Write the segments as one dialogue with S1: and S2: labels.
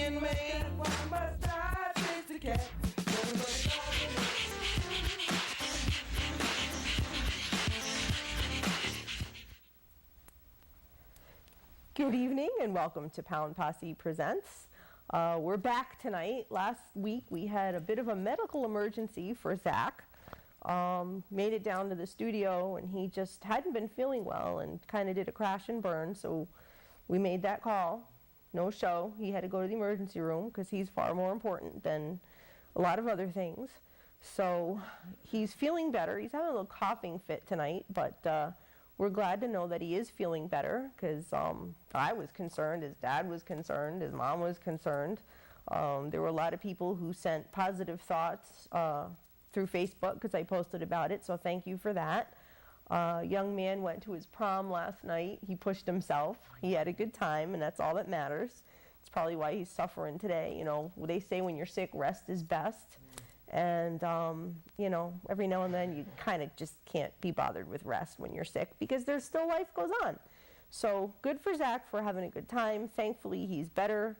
S1: in Maine. Why must I chase the cat?
S2: Good evening and welcome to Posse Presents. We're back tonight. Last week we had a bit of a medical emergency for Zach. Made it down to the studio and he just hadn't been feeling well and kind of did a crash and burn, so we made that call. No show. He had to go to the emergency room because he's far more important than a lot of other things. So he's feeling better. He's having a little coughing fit tonight, but we're glad to know that he is feeling better because I was concerned, his dad was concerned, his mom was concerned. There were a lot of people who sent positive thoughts through Facebook because I posted about it, so thank you for that. Young man went to his prom last night. He pushed himself. He had a good time, and that's all that matters. It's probably why he's suffering today. You know, they say when you're sick, rest is best. And, you know, every now and then you kind of just can't be bothered with rest when you're sick because there's still life goes on. So good for Zach for having a good time. Thankfully, he's better.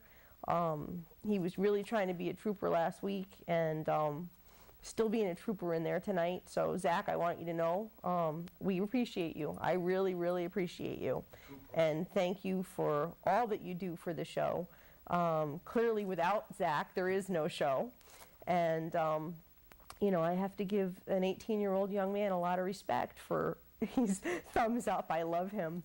S2: He was really trying to be a trooper last week and still being a trooper in there tonight. So, Zach, I want you to know we appreciate you. I really, really appreciate you. And thank you for all that you do for the show. Clearly, without Zach, there is no show. And, you know, I have to give an 18-year-old young man a lot of respect for his thumbs up. I love him.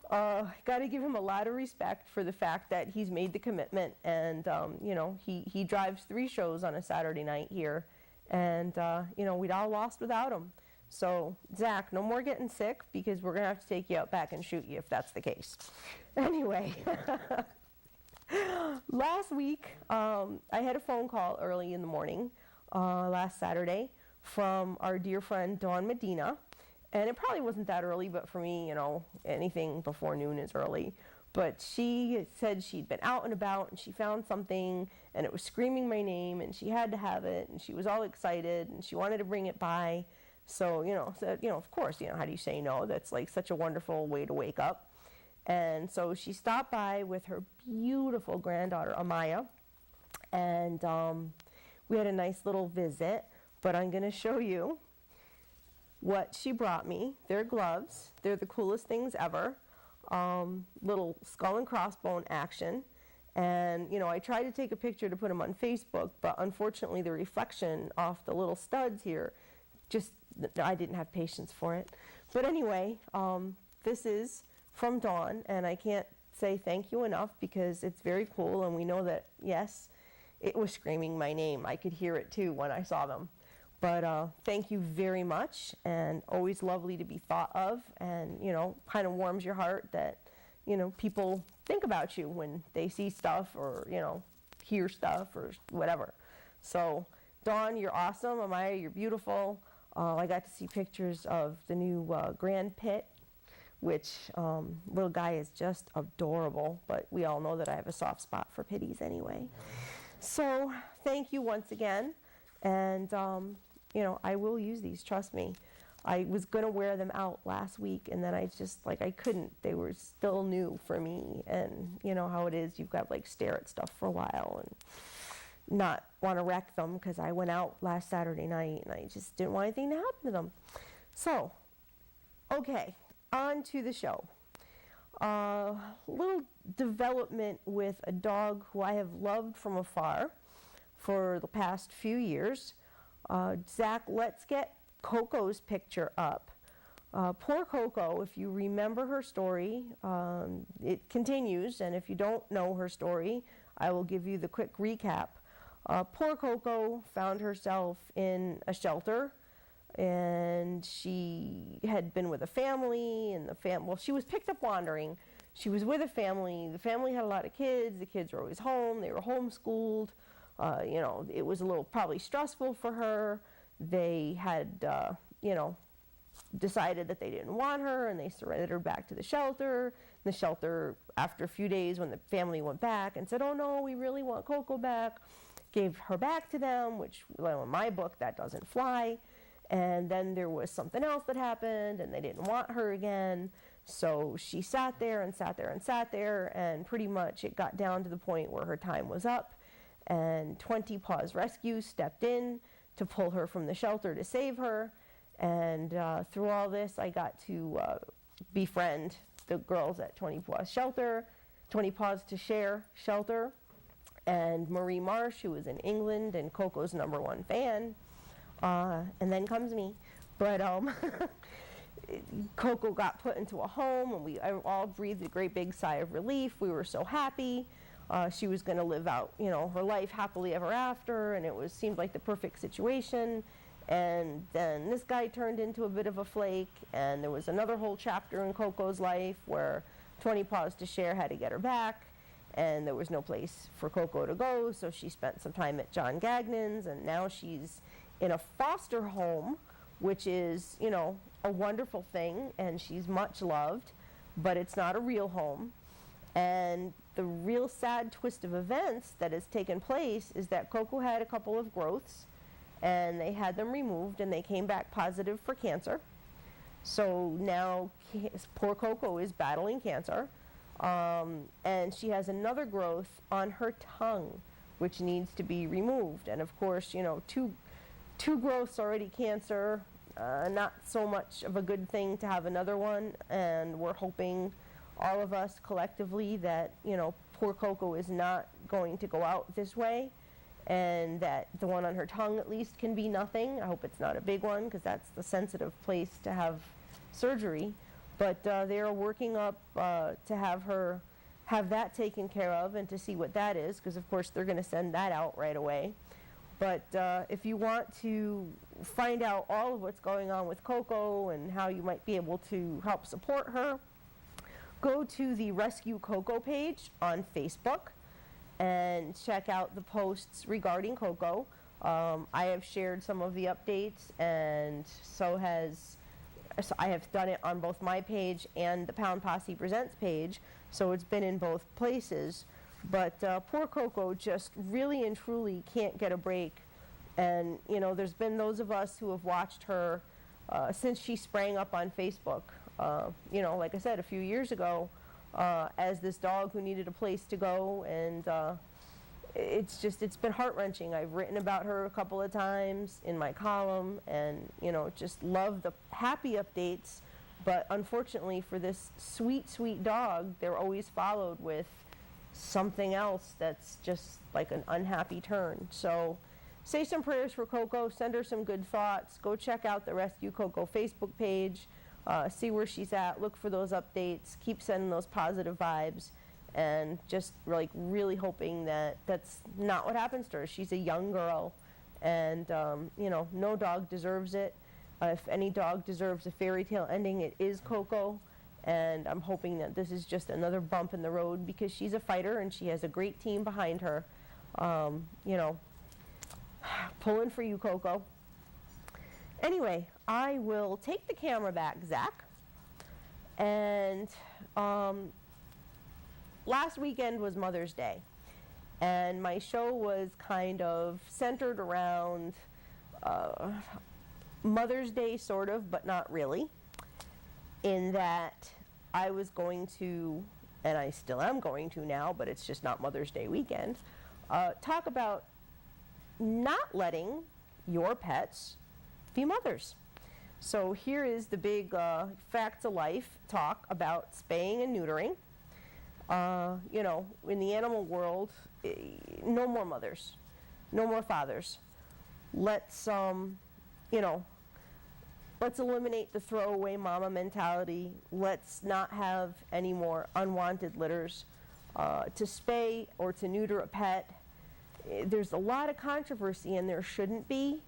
S2: Got to give him a lot of respect for the fact that he's made the commitment. And, you know, he drives 3 shows on a Saturday night here. And, you know, we'd all lost without him. So, Zach, no more getting sick because we're going to have to take you out back and shoot you if that's the case. Anyway. Last week, I had a phone call early in the morning, last Saturday, from our dear friend Dawn Medina. And it probably wasn't that early, but for me, you know, anything before noon is early. But she said she'd been out and about and she found something and it was screaming my name and she had to have it and she was all excited and she wanted to bring it by. So, you know, of course, you know, how do you say no? That's like such a wonderful way to wake up. And so she stopped by with her beautiful granddaughter, Amaya, and we had a nice little visit, but I'm going to show you what she brought me. They're gloves. They're the coolest things ever. Little skull and crossbone action. And, you know, I tried to take a picture to put them on Facebook, but unfortunately the reflection off the little studs here, I didn't have patience for it. But anyway, this is from Dawn, and I can't say thank you enough because it's very cool, and we know that, yes, it was screaming my name. I could hear it too when I saw them. But thank you very much, and always lovely to be thought of, and, you know, kind of warms your heart that, you know, people think about you when they see stuff or, you know, hear stuff or whatever. So, Dawn, you're awesome. Amaya, you're beautiful. I got to see pictures of the new Grand Pit, which little guy is just adorable, but we all know that I have a soft spot for pitties anyway. So thank you once again, and you know, I will use these, trust me. I was going to wear them out last week, and then I couldn't. They were still new for me, and you know how it is, you've got to like stare at stuff for a while and not want to wreck them because I went out last Saturday night and I just didn't want anything to happen to them. So, okay. On to the show. Little development with a dog who I have loved from afar for the past few years. Zach, let's get Coco's picture up. Poor Coco, if you remember her story, it continues, and if you don't know her story, I will give you the quick recap. Poor Coco found herself in a shelter, and she had been with a family, and well, she was picked up wandering. She was with a family. The family had a lot of kids. The kids were always home. They were homeschooled. You know, it was a little probably stressful for her. They had, you know, decided that they didn't want her, and they surrendered her back to the shelter. The shelter, after a few days, when the family went back and said, "Oh no, we really want Coco back," gave her back to them, which, well, in my book, that doesn't fly. And then there was something else that happened, and they didn't want her again. So she sat there and sat there and sat there, and pretty much it got down to the point where her time was up, and 20 Paws Rescue stepped in to pull her from the shelter to save her. And through all this, I got to befriend the girls at 20 Paws Shelter, 20 Paws to Share Shelter, and Marie Marsh, who was in England and Coco's #1 fan. And then comes me. But Coco got put into a home, and we all breathed a great big sigh of relief. We were so happy. She was going to live out, her life happily ever after, and seemed like the perfect situation. And then this guy turned into a bit of a flake, and there was another whole chapter in Coco's life where 20 Paws to Share had to get her back, and there was no place for Coco to go, so she spent some time at John Gagnon's, and now she's in a foster home, which is, a wonderful thing, and she's much loved, but it's not a real home. And the real sad twist of events that has taken place is that Coco had a couple of growths, and they had them removed, and they came back positive for cancer. So now poor Coco is battling cancer, and she has another growth on her tongue, which needs to be removed. And of course, two growths already cancer, not so much of a good thing to have another one, and we're hoping, all of us collectively, that poor Coco is not going to go out this way, and that the one on her tongue at least can be nothing. I hope it's not a big one, because that's the sensitive place to have surgery. But they are working up to have that taken care of, and to see what that is, because of course they're going to send that out right away. But if you want to find out all of what's going on with Coco and how you might be able to help support her, go to the Rescue Coco page on Facebook and check out the posts regarding Coco. I have shared some of the updates, and so I have done it on both my page and the Pound Posse Presents page, so it's been in both places. But poor Coco just really and truly can't get a break. And, there's been those of us who have watched her since she sprang up on Facebook, like I said, a few years ago, as this dog who needed a place to go. And it's been heart-wrenching. I've written about her a couple of times in my column, and, just love the happy updates. But unfortunately for this sweet, sweet dog, they're always followed with something else that's just like an unhappy turn. So say some prayers for Coco, send her some good thoughts, go check out the Rescue Coco Facebook page, see where she's at, look for those updates, keep sending those positive vibes, and just really hoping that that's not what happens to her. She's a young girl, and no dog deserves it. If any dog deserves a fairy tale ending, it is Coco. And I'm hoping that this is just another bump in the road, because she's a fighter and she has a great team behind her. Pulling for you, Coco. Anyway, I will take the camera back, Zach. And last weekend was Mother's Day. And my show was kind of centered around Mother's Day, sort of, but not really. In that I was going to, and I still am going to now, but it's just not Mother's Day weekend, talk about not letting your pets be mothers. So here is the big facts of life talk about spaying and neutering. In the animal world, no more mothers, no more fathers. Let's eliminate the throwaway mama mentality. Let's not have any more unwanted litters. To spay or to neuter a pet, there's a lot of controversy, and there shouldn't be.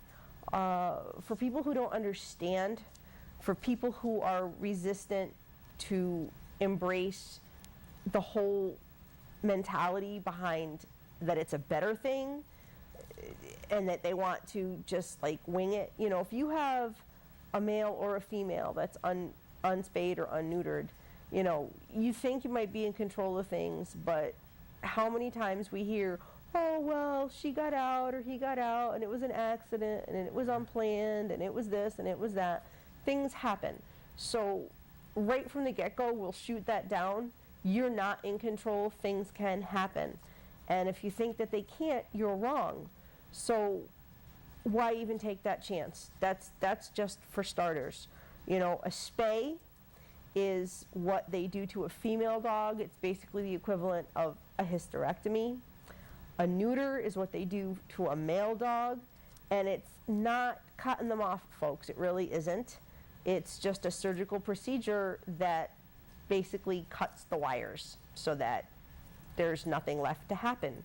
S2: For people who don't understand, for people who are resistant to embrace the whole mentality behind that it's a better thing, and that they want to just wing it. If you have a male or a female that's unspayed or unneutered, you think you might be in control of things, but how many times we hear, oh, well, she got out or he got out, and it was an accident, and it was unplanned, and it was this, and it was that. Things happen. So right from the get-go will shoot that down. You're not in control. Things can happen. And if you think that they can't, you're wrong. So why even take that chance? That's just for starters. You know, a spay is what they do to a female dog. It's basically the equivalent of a hysterectomy. A neuter is what they do to a male dog, and it's not cutting them off, folks. It really isn't. It's just a surgical procedure that basically cuts the wires so that there's nothing left to happen.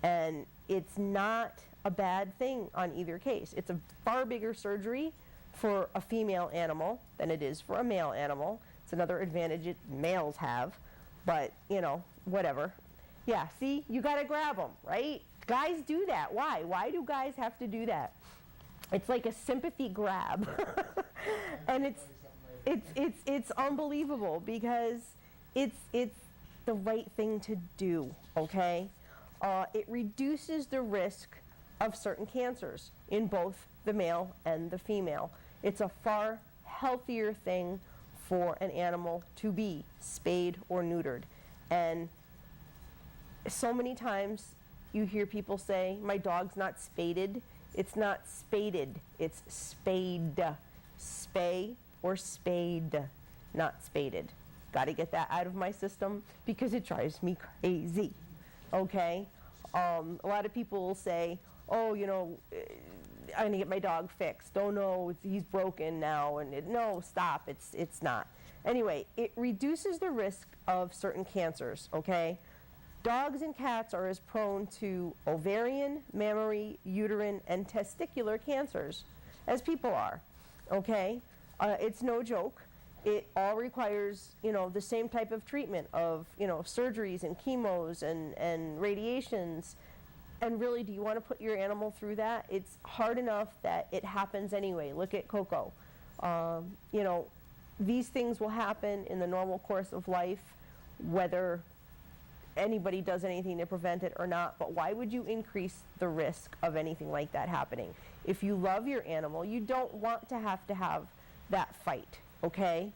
S2: And it's not a bad thing on either case. It's a far bigger surgery for a female animal than it is for a male animal. It's another advantage that males have, but you know, whatever. Yeah, see, you gotta grab them, right? Guys do that. Why? Why do guys have to do that? It's like a sympathy grab. And it's unbelievable because it's the right thing to do, okay? It reduces the risk of certain cancers in both the male and the female. It's a far healthier thing for an animal to be spayed or neutered. And so many times you hear people say, my dog's not spaded. It's not spaded, it's spayed. Spay or spade, not spaded. Got to get that out of my system because it drives me crazy, okay? A lot of people will say, oh, you know, I'm going to get my dog fixed. Oh, no, he's broken now. And no, stop, it's not. Anyway, it reduces the risk of certain cancers, okay? Dogs and cats are as prone to ovarian, mammary, uterine, and testicular cancers as people are, okay? It's no joke. It all requires, you know, the same type of treatment of, you know, surgeries and chemos and radiations. And really, do you want to put your animal through that? It's hard enough that it happens anyway. Look at Coco. You know, these things will happen in the normal course of life, whether anybody does anything to prevent it or not. But why would you increase the risk of anything like that happening? If you love your animal, you don't want to have that fight, okay?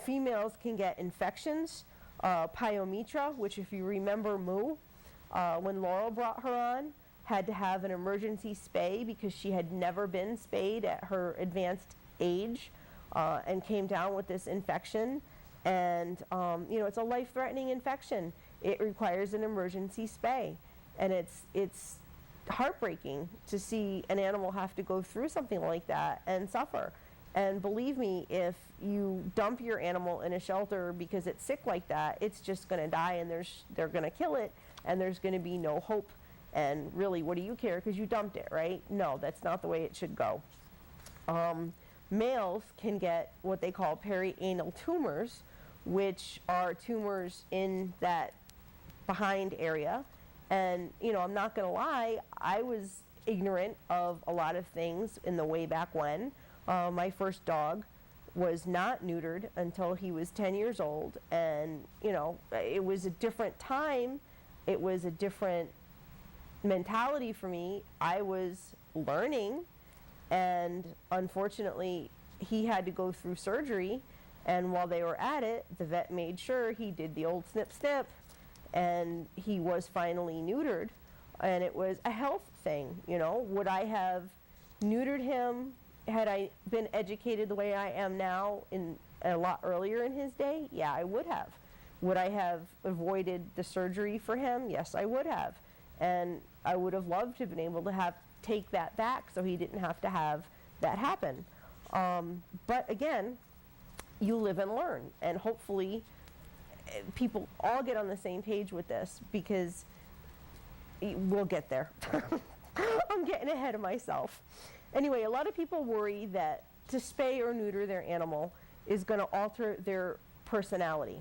S2: Females can get infections, pyometra, which if you remember Moo, when Laurel brought her on, had to have an emergency spay because she had never been spayed at her advanced age, and came down with this infection. And you know, it's a life-threatening infection. It requires an emergency spay, and it's heartbreaking to see an animal have to go through something like that and suffer. And believe me, if you dump your animal in a shelter because it's sick like that, it's just going to die, and they're going to kill it, and there's going to be no hope. And really, what do you care because you dumped it, right? No, that's not the way it should go. Males can get what they call perianal tumors, which are tumors in that behind area. And, you know, I'm not going to lie, I was ignorant of a lot of things in the way back when. My first dog was not neutered until he was 10 years old. And, you know, it was a different time. It was a different mentality for me. I was learning, and unfortunately, he had to go through surgery. And while they were at it, the vet made sure he did the old snip snip, and he was finally neutered. And it was a health thing, you know. Would I have neutered him had I been educated the way I am now in a lot earlier in his day? Yeah, I would have. Would I have avoided the surgery for him? Yes, I would have. And I would have loved to have been able to take that back so he didn't have to have that happen. But again, you live and learn, and hopefully people all get on the same page with this, because we'll get there. I'm getting ahead of myself. Anyway, a lot of people worry that to spay or neuter their animal is going to alter their personality.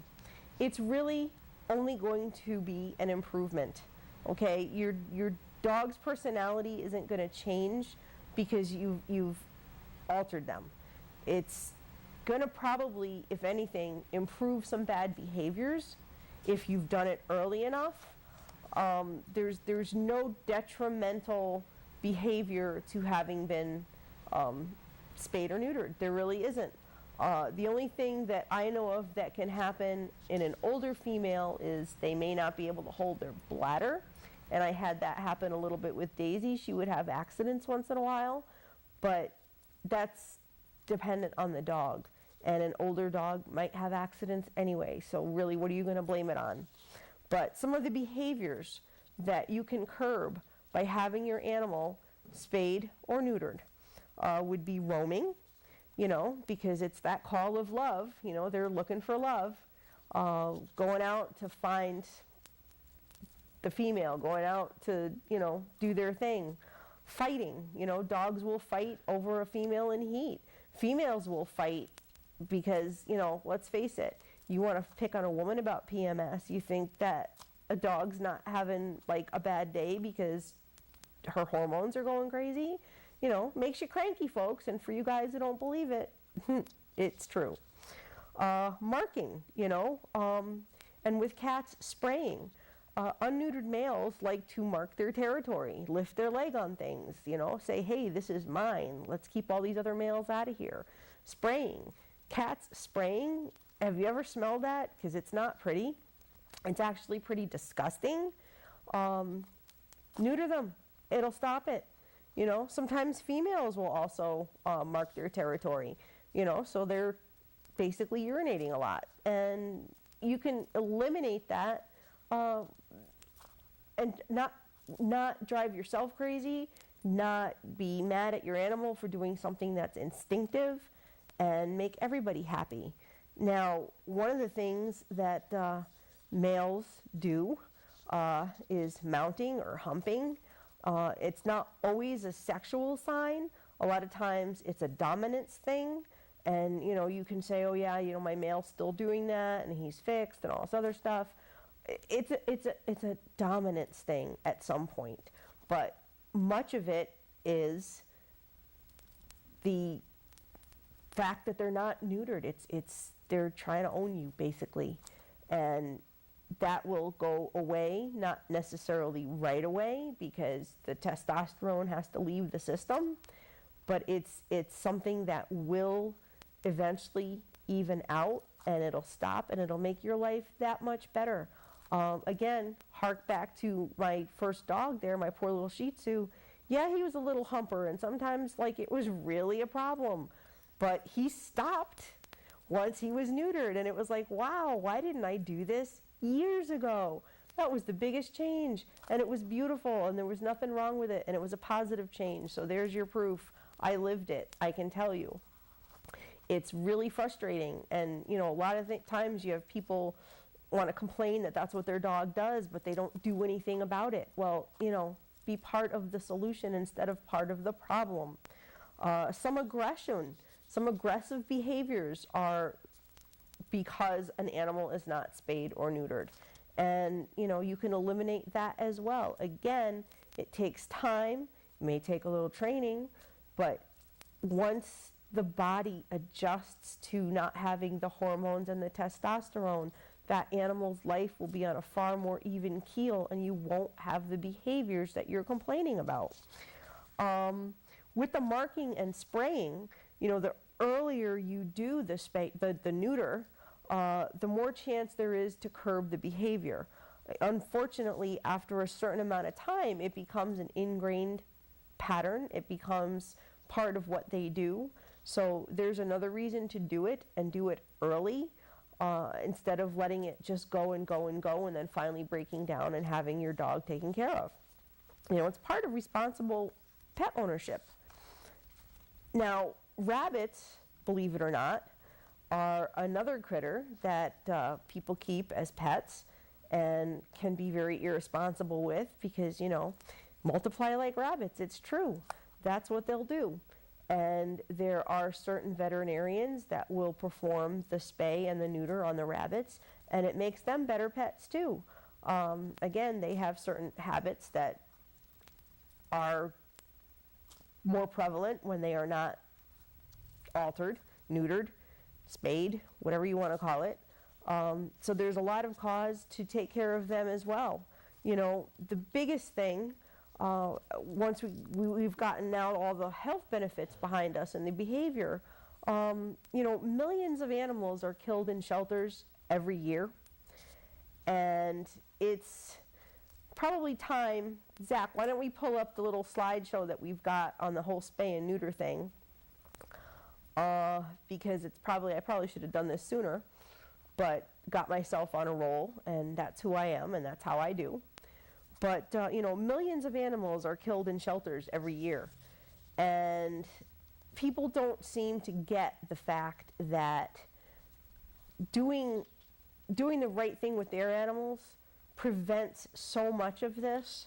S2: It's really only going to be an improvement, okay? Your dog's personality isn't going to change because you've altered them. It's going to probably, if anything, improve some bad behaviors if you've done it early enough. There's no detrimental behavior to having been spayed or neutered. There really isn't. The only thing that I know of that can happen in an older female is they may not be able to hold their bladder. And I had that happen a little bit with Daisy. She would have accidents once in a while, but that's dependent on the dog. And an older dog might have accidents anyway. So really, what are you going to blame it on? But some of the behaviors that you can curb by having your animal spayed or neutered would be roaming, you know, because it's that call of love. You know, they're looking for love. Going out to find the female, going out to, you know, do their thing. Fighting, you know, dogs will fight over a female in heat. Females will fight because, you know, let's face it, you want to pick on a woman about PMS, you think that a dog's not having like a bad day because her hormones are going crazy. You know, makes you cranky, folks, and for you guys who don't believe it, it's true. Marking, you know, and with cats, spraying. Unneutered males like to mark their territory, lift their leg on things, you know, say, hey, this is mine. Let's keep all these other males out of here. Spraying. Cats spraying, have you ever smelled that? Because it's not pretty. It's actually pretty disgusting. Neuter them. It'll stop it. You know, sometimes females will also mark their territory, you know, so they're basically urinating a lot. And you can eliminate that and not drive yourself crazy, not be mad at your animal for doing something that's instinctive, and make everybody happy. Now, one of the things that males do is mounting or humping. It's not always a sexual sign. A lot of times it's a dominance thing. And, you know, you can say, oh yeah, you know, my male's still doing that and he's fixed and all this other stuff. It's a dominance thing at some point, but much of it is the fact that they're not neutered. They're trying to own you basically, and that will go away, not necessarily right away because the testosterone has to leave the system, but it's something that will eventually even out, and it'll stop, and it'll make your life that much better. Again, hark back to my first dog there, my poor little Shih Tzu. Yeah, he was a little humper, and sometimes like it was really a problem, but he stopped once he was neutered, and it was like, wow, why didn't I do this years ago? That was the biggest change, and it was beautiful, and there was nothing wrong with it, and it was a positive change. So there's your proof. I lived it, I can tell you. It's really frustrating, and you know, a lot of times you have people want to complain that that's what their dog does, but they don't do anything about it. Well, you know, be part of the solution instead of part of the problem. Some aggression, some aggressive behaviors are because an animal is not spayed or neutered. And, you know, you can eliminate that as well. Again, it takes time, it may take a little training, but once the body adjusts to not having the hormones and the testosterone, that animal's life will be on a far more even keel, and you won't have the behaviors that you're complaining about. With the marking and spraying, you know, the earlier you do the neuter, the more chance there is to curb the behavior. Unfortunately, after a certain amount of time, it becomes an ingrained pattern. It becomes part of what they do. So there's another reason to do it, and do it early, instead of letting it just go and go and go and then finally breaking down and having your dog taken care of. You know, it's part of responsible pet ownership. Now, rabbits, believe it or not, are another critter that people keep as pets and can be very irresponsible with because, you know, multiply like rabbits. It's true. That's what they'll do. And there are certain veterinarians that will perform the spay and the neuter on the rabbits, and it makes them better pets too. Again, they have certain habits that are more prevalent when they are not altered, neutered, spayed, whatever you want to call it. So there's a lot of cause to take care of them as well. You know, the biggest thing, once we've gotten now all the health benefits behind us and the behavior, Millions of animals are killed in shelters every year. And it's probably time, Zach, why don't we pull up the little slideshow that we've got on the whole spay and neuter thing? Because I probably should have done this sooner, but got myself on a roll, and that's who I am, and that's how I do. But, millions of animals are killed in shelters every year. And people don't seem to get the fact that doing the right thing with their animals prevents so much of this.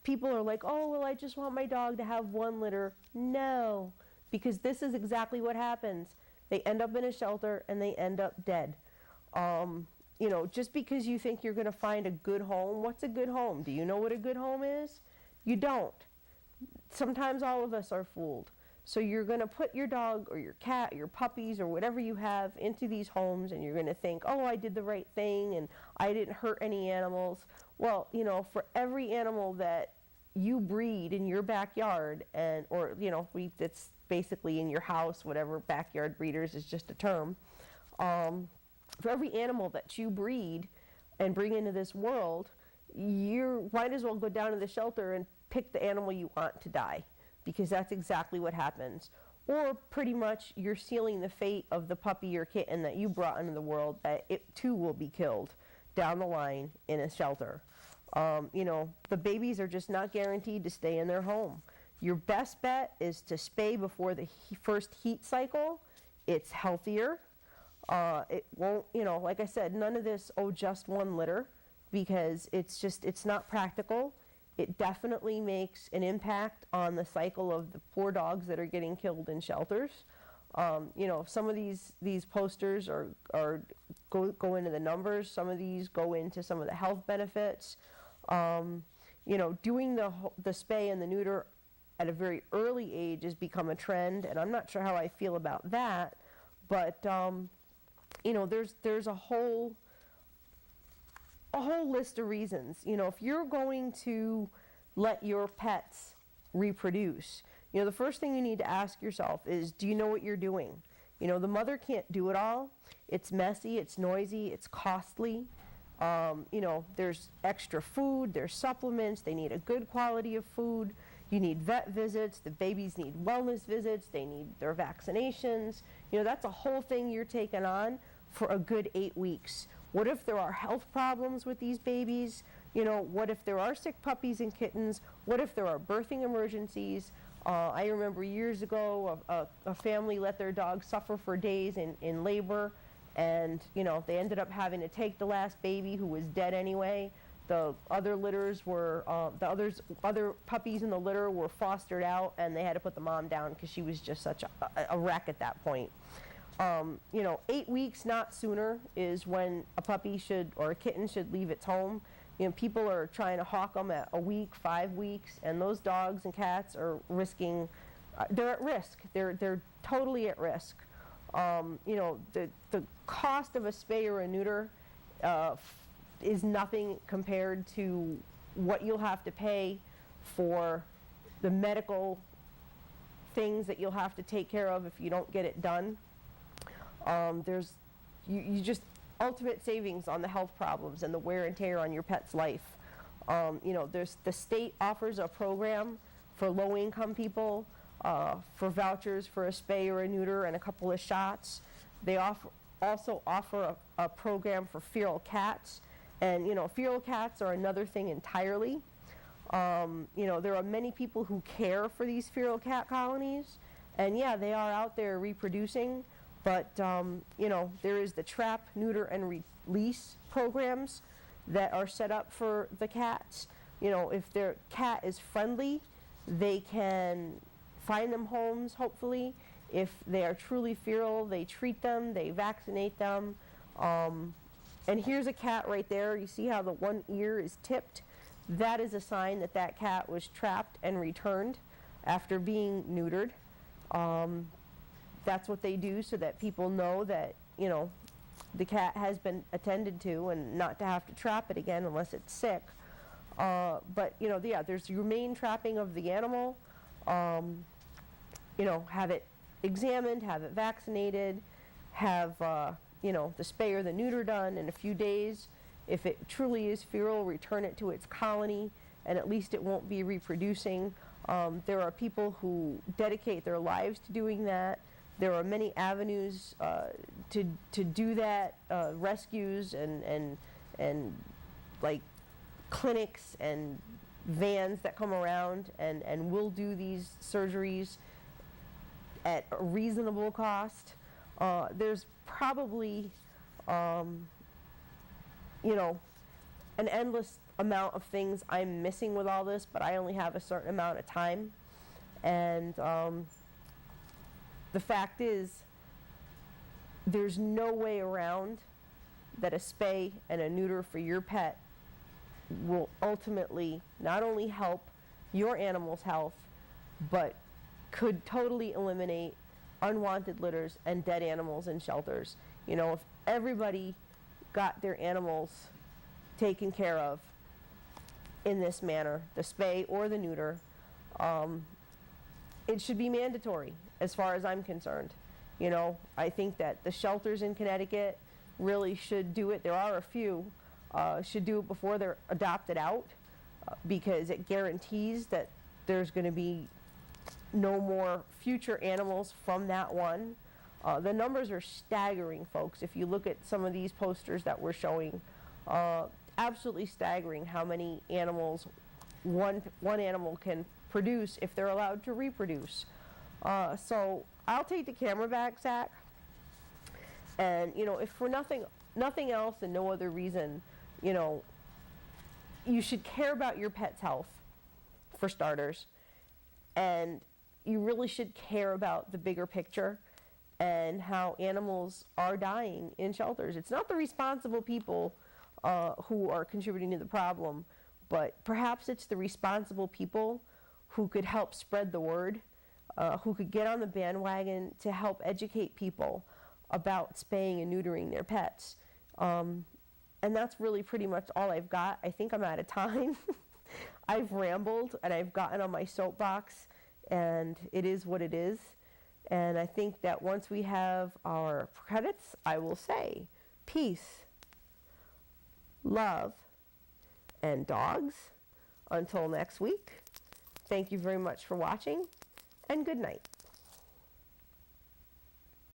S2: People are like, oh, well, I just want my dog to have one litter. No, because this is exactly what happens. They end up in a shelter and they end up dead. Just because you think you're going to find a good home, what's a good home? Do you know what a good home is? You don't. Sometimes all of us are fooled. So you're going to put your dog or your cat, your puppies or whatever you have into these homes, and you're going to think, oh, I did the right thing and I didn't hurt any animals. Well, for every animal that you breed in your backyard, it's basically in your house, whatever, backyard breeders is just a term. For every animal that you breed and bring into this world, you might as well go down to the shelter and pick the animal you want to die, because that's exactly what happens. Or pretty much you're sealing the fate of the puppy or kitten that you brought into the world, that it too will be killed down the line in a shelter. The babies are just not guaranteed to stay in their home. Your best bet is to spay before the first heat cycle. It's healthier. It won't, like I said, none of this, just one litter, because it's not practical. It definitely makes an impact on the cycle of the poor dogs that are getting killed in shelters. Some of these posters go into the numbers. Some of these go into some of the health benefits. Doing the spay and the neuter at a very early age has become a trend, and I'm not sure how I feel about that. But there's a whole list of reasons. If you're going to let your pets reproduce, the first thing you need to ask yourself is, do you know what you're doing? The mother can't do it all. It's messy, it's noisy, it's costly. There's extra food, there's supplements, they need a good quality of food. You need vet visits, the babies need wellness visits, they need their vaccinations. That's a whole thing you're taking on for a good 8 weeks. What if there are health problems with these babies? What if there are sick puppies and kittens? What if there are birthing emergencies? I remember years ago a family let their dog suffer for days in labor, and they ended up having to take the last baby who was dead anyway. The other litters were, other puppies in the litter were fostered out, and they had to put the mom down because she was just such a wreck at that point. 8 weeks, not sooner, is when a puppy or a kitten should leave its home. People are trying to hawk them at a week, 5 weeks, and those dogs and cats are they're at risk. They're totally at risk. The cost of a spay or a neuter is nothing compared to what you'll have to pay for the medical things that you'll have to take care of if you don't get it done. There's just ultimate savings on the health problems and the wear and tear on your pet's life. The state offers a program for low-income people for vouchers for a spay or a neuter and a couple of shots. They also offer a program for feral cats. And, feral cats are another thing entirely. There are many people who care for these feral cat colonies. And, yeah, they are out there reproducing. But, there is the trap, neuter, and release programs that are set up for the cats. If their cat is friendly, they can find them homes, hopefully. If they are truly feral, they treat them, they vaccinate them. And here's a cat right there. You see how the one ear is tipped? That is a sign that that cat was trapped and returned after being neutered. That's what they do so that people know that, the cat has been attended to and not to have to trap it again unless it's sick. But, there's humane trapping of the animal. Have it examined, have it vaccinated, have the spay or the neuter done in a few days. If it truly is feral, return it to its colony, and at least it won't be reproducing. There are people who dedicate their lives to doing that. There are many avenues to do that, rescues and like clinics and vans that come around and will do these surgeries at a reasonable cost. There's probably, an endless amount of things I'm missing with all this, but I only have a certain amount of time. And the fact is, there's no way around that a spay and a neuter for your pet will ultimately not only help your animal's health, but could totally eliminate unwanted litters and dead animals in shelters. If everybody got their animals taken care of in this manner, the spay or the neuter, it should be mandatory as far as I'm concerned. I think that the shelters in Connecticut really should do it. There are a few, should do it before they're adopted out, because it guarantees that there's going to be no more future animals from that one. The numbers are staggering, folks. If you look at some of these posters that we're showing, absolutely staggering how many animals one animal can produce if they're allowed to reproduce. So I'll take the camera back, Zach. And if for nothing else and no other reason, you should care about your pet's health, for starters, and you really should care about the bigger picture and how animals are dying in shelters. It's not the responsible people who are contributing to the problem, but perhaps it's the responsible people who could help spread the word, who could get on the bandwagon to help educate people about spaying and neutering their pets. And that's really pretty much all I've got. I think I'm out of time. I've rambled and I've gotten on my soapbox, and it is what it is. And I think that once we have our credits, I will say peace, love, and dogs. Until next week, thank you very much for watching, and good night.